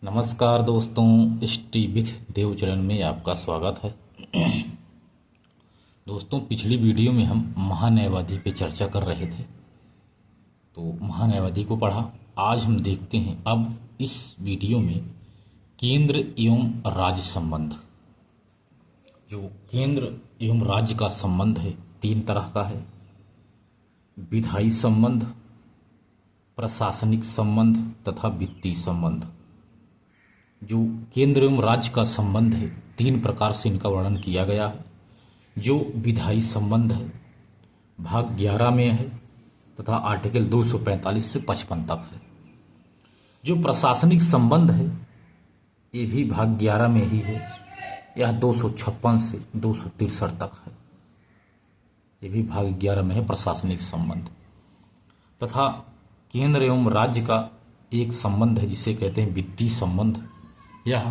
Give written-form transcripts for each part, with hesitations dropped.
नमस्कार दोस्तों, स्टी विथ देव चरण में आपका स्वागत है। दोस्तों, पिछली वीडियो में हम महान्यायवादी पे चर्चा कर रहे थे, तो महान्यायवादी को पढ़ा। आज हम देखते हैं अब इस वीडियो में केंद्र एवं राज्य संबंध। जो केंद्र एवं राज्य का संबंध है तीन तरह का है: विधायी संबंध, प्रशासनिक संबंध तथा वित्तीय संबंध। जो केंद्र एवं राज्य का संबंध है तीन प्रकार से इनका वर्णन किया गया है। जो विधायी संबंध है भाग 11 में है तथा आर्टिकल 245 से 55 तक है। जो प्रशासनिक संबंध है ये भी भाग 11 में ही है, यह 256 से 263 तक है। ये भी भाग 11 में है प्रशासनिक संबंध। तथा केंद्र एवं राज्य का एक संबंध है जिसे कहते हैं वित्तीय संबंध। यह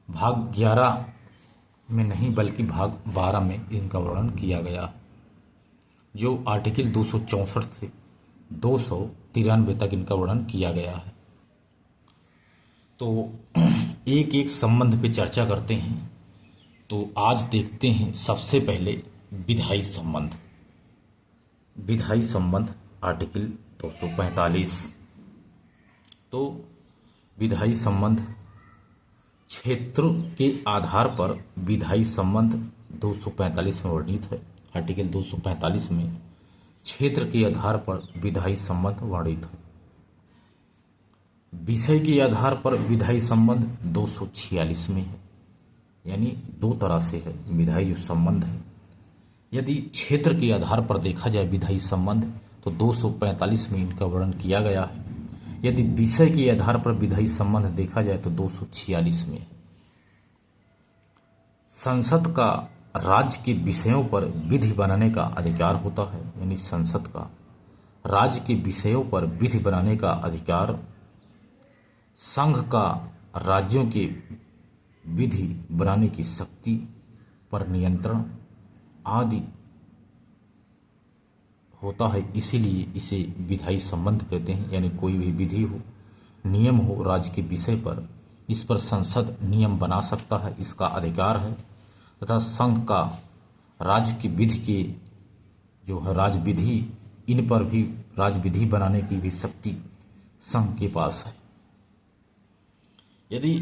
भाग 11 में नहीं बल्कि भाग 12 में इनका वर्णन किया गया है। जो आर्टिकल 264 से 293 तक इनका वर्णन किया गया है। तो एक एक संबंध पे चर्चा करते हैं। तो आज देखते हैं सबसे पहले विधायी संबंध। विधायी संबंध आर्टिकल 245। तो विधायी संबंध क्षेत्र के आधार पर विधायी संबंध 245 में वर्णित है। आर्टिकल 245 में क्षेत्र के आधार पर विधायी संबंध वर्णित है। विषय के आधार पर विधायी संबंध 246 में है, यानी दो तरह से है विधायी जो संबंध है। यदि क्षेत्र के आधार पर देखा जाए विधायी संबंध तो 245 में इनका वर्णन किया गया है। यदि विषय के आधार पर विधायी संबंध देखा जाए तो 246 में है। संसद का राज्य के विषयों पर विधि बनाने का अधिकार होता है, यानी संसद का राज्य के विषयों पर विधि बनाने का अधिकार, संघ का राज्यों के विधि बनाने की शक्ति पर नियंत्रण आदि होता है। इसीलिए इसे विधायी संबंध कहते हैं। यानी कोई भी विधि हो, नियम हो राज्य के विषय पर, इस पर संसद नियम बना सकता है, इसका अधिकार है। तथा संघ का राज्य की विधि के जो है राज्य विधि, इन पर भी राज्य विधि बनाने की भी शक्ति संघ के पास है। यदि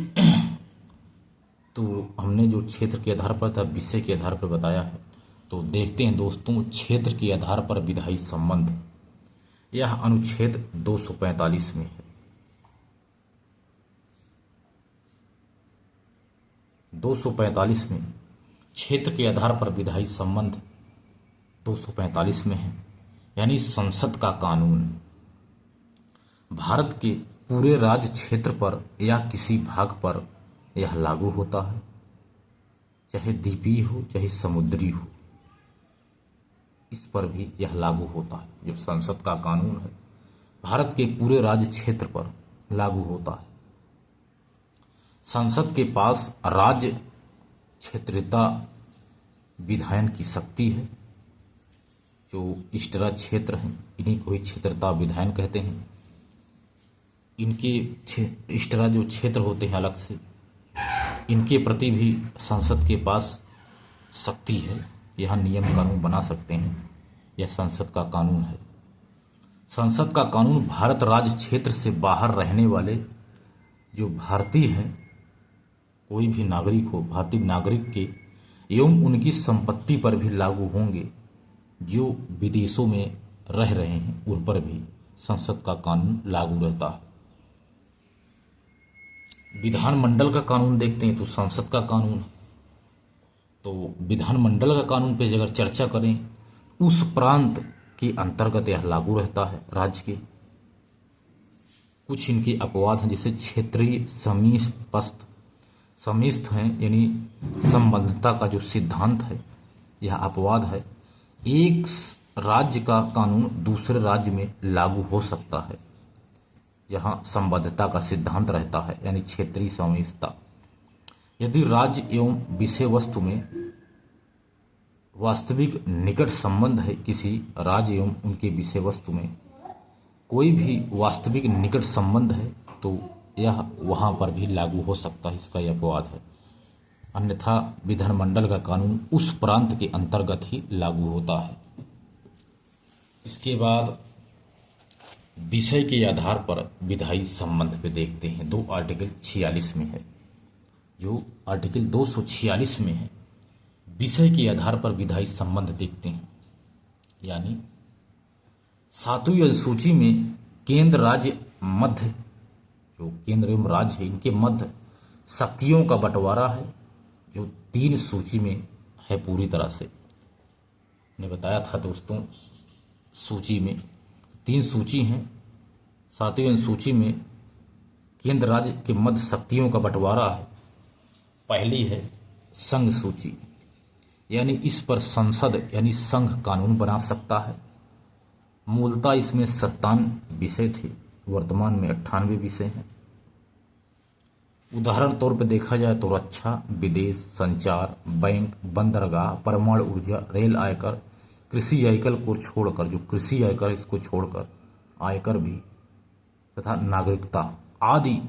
तो हमने जो क्षेत्र के आधार पर था विषय के आधार पर बताया है, तो देखते हैं दोस्तों क्षेत्र के आधार पर विधायी संबंध। यह अनुच्छेद 245 में है। 245 में क्षेत्र के आधार पर विधायी संबंध 245 में है, यानी संसद का कानून भारत के पूरे राज्य क्षेत्र पर या किसी भाग पर यह लागू होता है, चाहे द्वीपीय हो चाहे समुद्री हो, इस पर भी यह लागू होता है। जो संसद का कानून है भारत के पूरे राज्य क्षेत्र पर लागू होता है। संसद के पास राज्य क्षेत्रीयता विधायन की शक्ति है। जो इष्टरा क्षेत्र हैं इन्हीं को ही क्षेत्रीयता विधायन कहते हैं। इनके इष्टरा जो क्षेत्र होते हैं अलग से, इनके प्रति भी संसद के पास शक्ति है, यह नियम कानून बना सकते हैं। यह संसद का कानून है। संसद का कानून भारत राज्य क्षेत्र से बाहर रहने वाले जो भारतीय हैं, कोई भी नागरिक हो, भारतीय नागरिक के एवं उनकी संपत्ति पर भी लागू होंगे। जो विदेशों में रह रहे हैं उन पर भी संसद का कानून लागू रहता है। विधानमंडल का कानून देखते हैं तो संसद का कानून है। तो विधानमंडल का कानून पे अगर चर्चा करें, उस प्रांत के अंतर्गत यह लागू रहता है राज्य के। कुछ इनके अपवाद हैं, जैसे क्षेत्रीय समीस्थ हैं, यानी संबद्धता का जो सिद्धांत है यह अपवाद है। एक राज्य का कानून दूसरे राज्य में लागू हो सकता है जहां संबद्धता का सिद्धांत रहता है, यानी क्षेत्रीय समीस्थता। यदि राज्य एवं विषय वस्तु में वास्तविक निकट संबंध है, किसी राज्य एवं उनके विषय वस्तु में कोई भी वास्तविक निकट संबंध है, तो यह वहां पर भी लागू हो सकता है, इसका यह अपवाद है। अन्यथा विधानमंडल का कानून उस प्रांत के अंतर्गत ही लागू होता है। इसके बाद विषय के आधार पर विधायी संबंध पे देखते हैं। दो आर्टिकल 46 में है, जो आर्टिकल 246 में है, विषय के आधार पर विधायी संबंध देखते हैं। यानी 7वीं अनुसूची में केंद्र राज्य मध्य, जो केंद्र एवं राज्य है, इनके मध्य शक्तियों का बंटवारा है, जो 3 सूची में है पूरी तरह से। ने बताया था दोस्तों, सूची में 3 सूची हैं। 7वीं अनुसूची में केंद्र राज्य के मध्य शक्तियों का बंटवारा है। पहली है संघ सूची, यानी इस पर संसद यानी संघ कानून बना सकता है। मूलतः इसमें 57 विषय थे, वर्तमान में 98 विषय हैं। उदाहरण तौर पर देखा जाए तो रक्षा, विदेश, संचार, बैंक, बंदरगाह, परमाणु ऊर्जा, रेल, आयकर, कृषि आयकर को छोड़कर, जो कृषि आयकर इसको छोड़कर आयकर भी, तथा नागरिकता आदि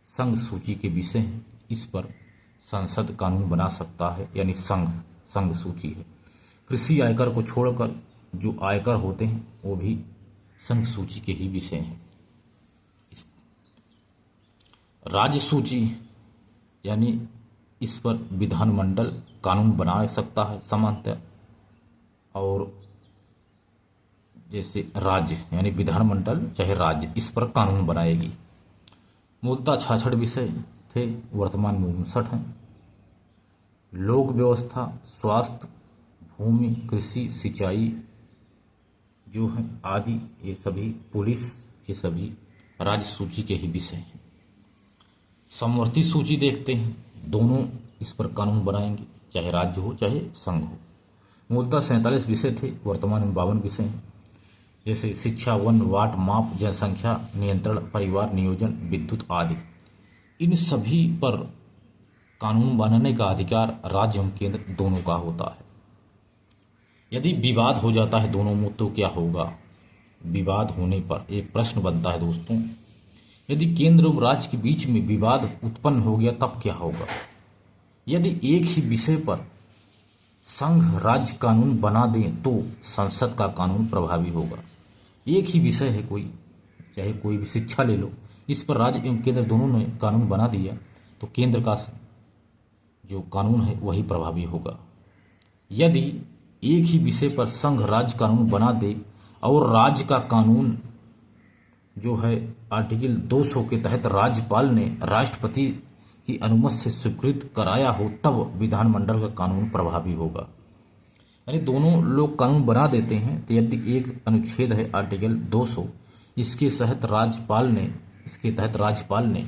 संघ सूची के विषय हैं। इस पर संसद कानून बना सकता है, यानी संघ सूची है। कृषि आयकर को छोड़कर जो आयकर होते हैं वो भी संघ सूची के ही विषय हैं। राज्य सूची, यानी इस पर विधानमंडल कानून बना सकता है सामान्यतः, और जैसे राज्य यानी विधानमंडल चाहे राज्य इस पर कानून बनाएगी। मूलतः 66 विषय थे, वर्तमान में 59 हैं। लोक व्यवस्था, स्वास्थ्य, भूमि, कृषि, सिंचाई जो है आदि, ये सभी, पुलिस, ये सभी राज्य सूची के ही विषय हैं। समवर्ती सूची देखते हैं, दोनों इस पर कानून बनाएंगे, चाहे राज्य हो चाहे संघ हो। मूलतः 47 विषय थे, वर्तमान में 52 विषय हैं। जैसे शिक्षा, वन, वाट, माप, जनसंख्या नियंत्रण, परिवार नियोजन, विद्युत आदि। इन सभी पर कानून बनाने का अधिकार राज्य एवं केंद्र दोनों का होता है। यदि विवाद हो जाता है दोनों में तो क्या होगा? विवाद होने पर एक प्रश्न बनता है दोस्तों, यदि केंद्र और राज्य के बीच में विवाद उत्पन्न हो गया तब क्या होगा? यदि एक ही विषय पर संघ राज्य कानून बना दें तो संसद का कानून प्रभावी होगा। एक ही विषय है कोई, चाहे कोई भी शिक्षा ले लो, इस पर राज्य एवं केंद्र दोनों ने कानून बना दिया तो केंद्र का जो कानून है वही प्रभावी होगा। यदि एक ही विषय पर संघ राज्य कानून बना दे और राज्य का कानून जो है आर्टिकल 200 के तहत राज्यपाल ने राष्ट्रपति की अनुमति से स्वीकृत कराया हो तब विधानमंडल का कानून प्रभावी होगा। यानी दोनों लोग कानून बना देते हैं तो यदि एक अनुच्छेद है आर्टिकल 200, इसके तहत राज्यपाल ने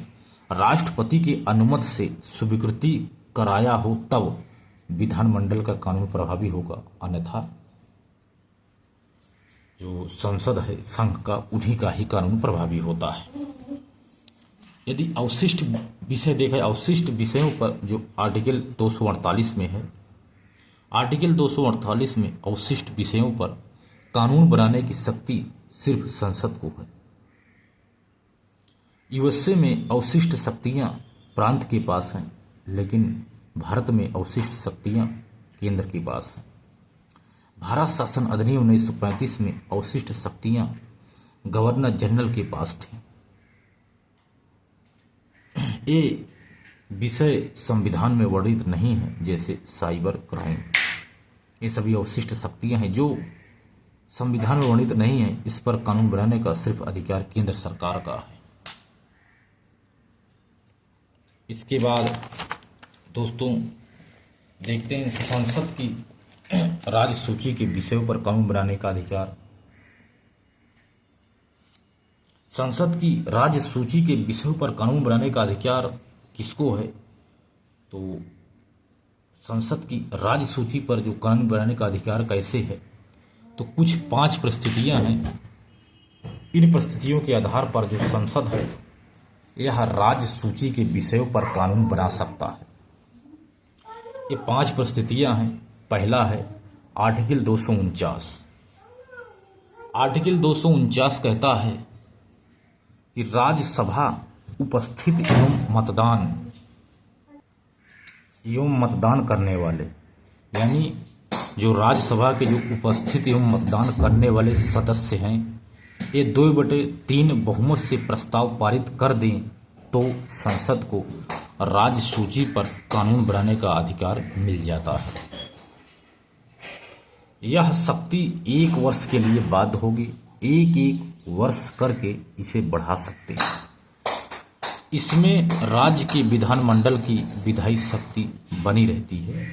राष्ट्रपति की अनुमति से स्वीकृति कराया हो तब विधानमंडल का कानून प्रभावी होगा। अन्यथा जो संसद है संघ का, उन्हीं का ही कानून प्रभावी होता है। यदि अवशिष्ट विषय देखा, अवशिष्ट विषयों पर जो आर्टिकल 248 में है, आर्टिकल 248 में अवशिष्ट विषयों पर कानून बनाने की शक्ति सिर्फ संसद को है। यूएसए में अवशिष्ट शक्तियां प्रांत के पास हैं, लेकिन भारत में अवशिष्ट शक्तियां केंद्र के पास हैं। भारत शासन अधिनियम 1935 में अवशिष्ट शक्तियां गवर्नर जनरल के पास थी। ये विषय संविधान में वर्णित नहीं है, जैसे साइबर क्राइम, ये सभी अवशिष्ट शक्तियां हैं जो संविधान में वर्णित नहीं है। इस पर कानून बनाने का सिर्फ अधिकार केंद्र सरकार का है। इसके बाद दोस्तों देखते हैं संसद की राज्य सूची के विषयों पर कानून बनाने का अधिकार। संसद की राज्य सूची के विषयों पर कानून बनाने का अधिकार किसको है? तो संसद की राज्य सूची पर जो कानून बनाने का अधिकार कैसे है, तो कुछ 5 परिस्थितियां हैं। इन परिस्थितियों के आधार पर जो संसद है यह राज्य सूची के विषयों पर कानून बना सकता है। ये 5 परिस्थितियां हैं। पहला है आर्टिकल 249। आर्टिकल 249 कहता है कि राज्यसभा उपस्थित एवं मतदान करने वाले, यानी जो राज्यसभा के जो उपस्थित एवं मतदान करने वाले सदस्य हैं, ये 2/3 बहुमत से प्रस्ताव पारित कर दें तो संसद को राज्य सूची पर कानून बनाने का अधिकार मिल जाता है। यह शक्ति 1 वर्ष के लिए बाध्य होगी, एक वर्ष करके इसे बढ़ा सकते हैं। इसमें राज्य के विधानमंडल की विधायी शक्ति बनी रहती है,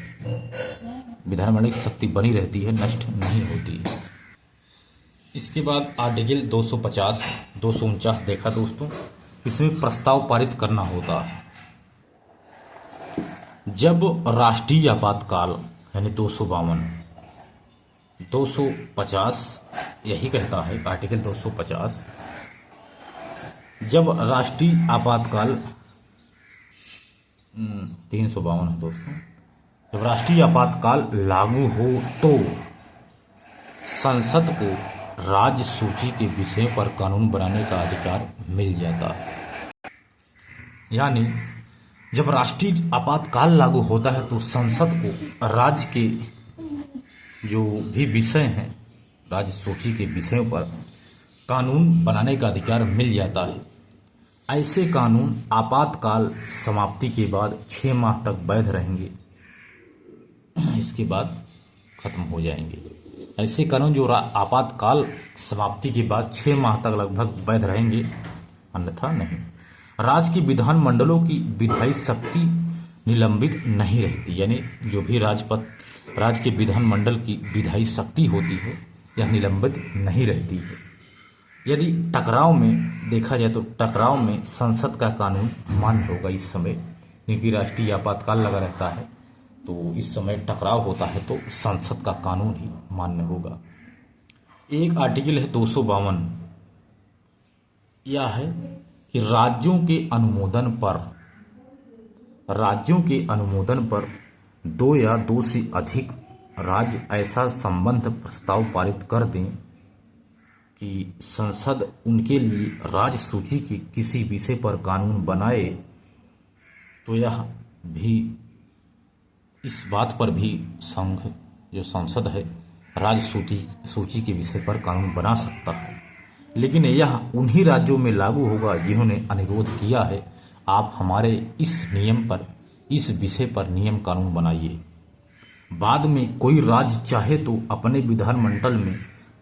विधानमंडल की शक्ति बनी रहती है, नष्ट नहीं होती है। इसके बाद आर्टिकल 250, 249 देखा दोस्तों, इसमें प्रस्ताव पारित करना होता है। जब राष्ट्रीय आपातकाल यानी 252, 250 यही कहता है आर्टिकल 250, जब राष्ट्रीय आपातकाल 352 है दोस्तों, जब राष्ट्रीय आपातकाल लागू हो तो संसद को राज्य सूची के विषय पर कानून बनाने का अधिकार मिल जाता है। यानी जब राष्ट्रीय आपातकाल लागू होता है तो संसद को राज्य के जो भी विषय हैं, राज्य सूची के विषयों पर कानून बनाने का अधिकार मिल जाता है। ऐसे कानून आपातकाल समाप्ति के बाद 6 माह तक वैध रहेंगे, इसके बाद खत्म हो जाएंगे। ऐसे कानून जो आपातकाल समाप्ति के बाद 6 माह तक लगभग वैध रहेंगे, अन्यथा नहीं। राज्य के विधानमंडलों की विधायी शक्ति निलंबित नहीं रहती, यानी जो भी राज्य के विधानमंडल की विधायी शक्ति होती है यह निलंबित नहीं रहती है। यदि टकराव में देखा जाए तो टकराव में संसद का कानून मान्य होगा इस समय, क्योंकि राष्ट्रीय आपातकाल लगा रहता है तो इस समय टकराव होता है तो संसद का कानून ही मान्य होगा। एक आर्टिकल है 252, यह है कि राज्यों के अनुमोदन पर 2 या 2 से अधिक राज्य ऐसा संबंध प्रस्ताव पारित कर दें कि संसद उनके लिए राज्य सूची के किसी विषय पर कानून बनाए, तो यह भी इस बात पर भी संघ जो संसद है राज्य सूची के विषय पर कानून बना सकता है, लेकिन यह उन्हीं राज्यों में लागू होगा जिन्होंने अनुरोध किया है आप हमारे इस नियम पर, इस विषय पर नियम कानून बनाइए। बाद में कोई राज्य चाहे तो अपने विधानमंडल में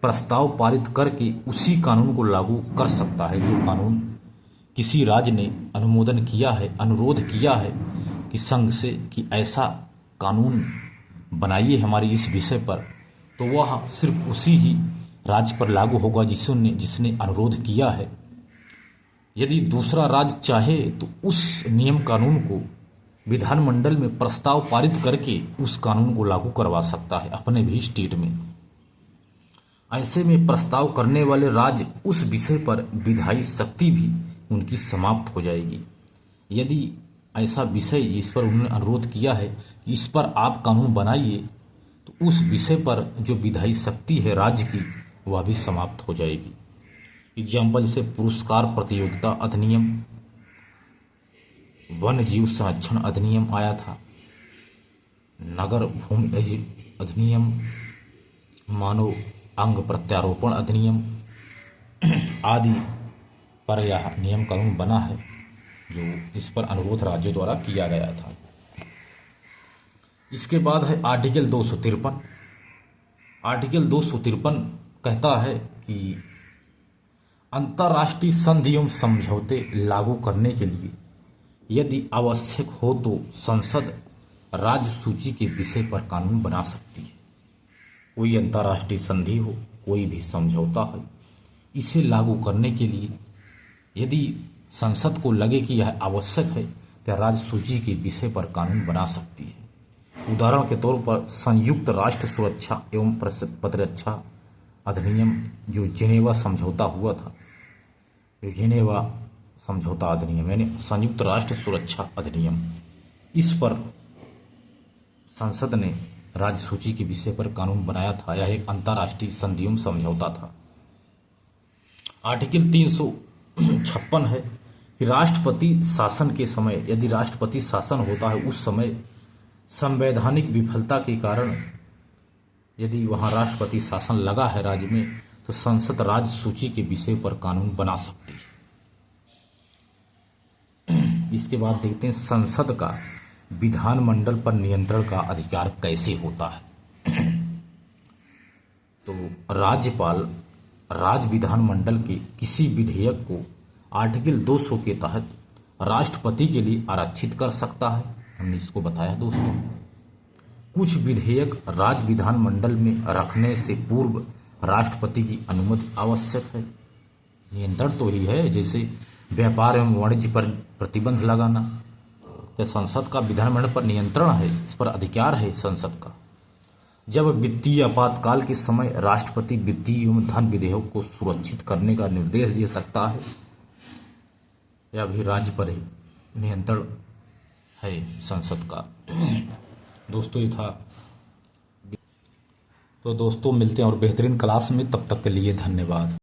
प्रस्ताव पारित करके उसी कानून को लागू कर सकता है जो कानून किसी राज्य ने अनुमोदन किया है, अनुरोध किया है कि संघ से कि ऐसा कानून बनाइए हमारे इस विषय पर, तो वह सिर्फ उसी ही राज्य पर लागू होगा जिसने अनुरोध किया है। यदि दूसरा राज्य चाहे तो उस नियम कानून को विधानमंडल में प्रस्ताव पारित करके उस कानून को लागू करवा सकता है अपने भी स्टेट में। ऐसे में प्रस्ताव करने वाले राज्य उस विषय पर विधायी शक्ति भी उनकी समाप्त हो जाएगी। यदि ऐसा विषय जिस पर उन्होंने अनुरोध किया है कि इस पर आप कानून बनाइए, तो उस विषय पर जो विधायी शक्ति है राज्य की वह भी समाप्त हो जाएगी। एग्जाम्पल जैसे पुरस्कार प्रतियोगिता अधिनियम, वन्य जीव संरक्षण अधिनियम आया था, नगर भूमि अधिनियम, मानव अंग प्रत्यारोपण अधिनियम आदि पर यह नियम कानून बना है जो इस पर अनुरोध राज्यों द्वारा किया गया था। इसके बाद है आर्टिकल 253। आर्टिकल 253 कहता है कि अंतर्राष्ट्रीय संधि एवं समझौते लागू करने के लिए यदि आवश्यक हो तो संसद राज्य सूची के विषय पर कानून बना सकती है। कोई अंतर्राष्ट्रीय संधि हो, कोई भी समझौता हो, इसे लागू करने के लिए यदि संसद को लगे कि यह आवश्यक है तो राज्य सूची के विषय पर कानून बना सकती है। उदाहरण के तौर पर संयुक्त राष्ट्र सुरक्षा एवं प्रतिरक्षा अधिनियम जो जिनेवा समझौता हुआ था, जो जिनेवा समझौता अधिनियम यानी संयुक्त राष्ट्र सुरक्षा अधिनियम, इस पर संसद ने राज्य सूची के विषय पर कानून बनाया था। यह एक अंतर्राष्ट्रीय संधि समझौता था। आर्टिकल 356 है कि राष्ट्रपति शासन के समय, यदि राष्ट्रपति शासन होता है उस समय संवैधानिक विफलता के कारण यदि वहां राष्ट्रपति शासन लगा है राज्य में, तो संसद राज्य सूची के विषय पर कानून बना सकती है। इसके बाद देखते हैं संसद का विधानमंडल पर नियंत्रण का अधिकार कैसे होता है। तो राज्यपाल राज्य विधानमंडल के किसी विधेयक को आर्टिकल 200 के तहत राष्ट्रपति के लिए आरक्षित कर सकता है। हमने इसको बताया दोस्तों। कुछ विधेयक राज्य विधानमंडल में रखने से पूर्व राष्ट्रपति की अनुमति आवश्यक है। नियंत्रण तो ही है, जैसे व्यापार एवं वाणिज्य पर प्रतिबंध लगाना, तो संसद का विधानमंडल पर नियंत्रण है, इस पर अधिकार है संसद का। जब वित्तीय आपातकाल के समय राष्ट्रपति वित्तीय एवं धन विधेयक को सुरक्षित करने का निर्देश दे सकता है, यह भी राज्य पर नियंत्रण है संसद का। दोस्तों ये था। तो दोस्तों मिलते हैं और बेहतरीन क्लास में, तब तक के लिए धन्यवाद।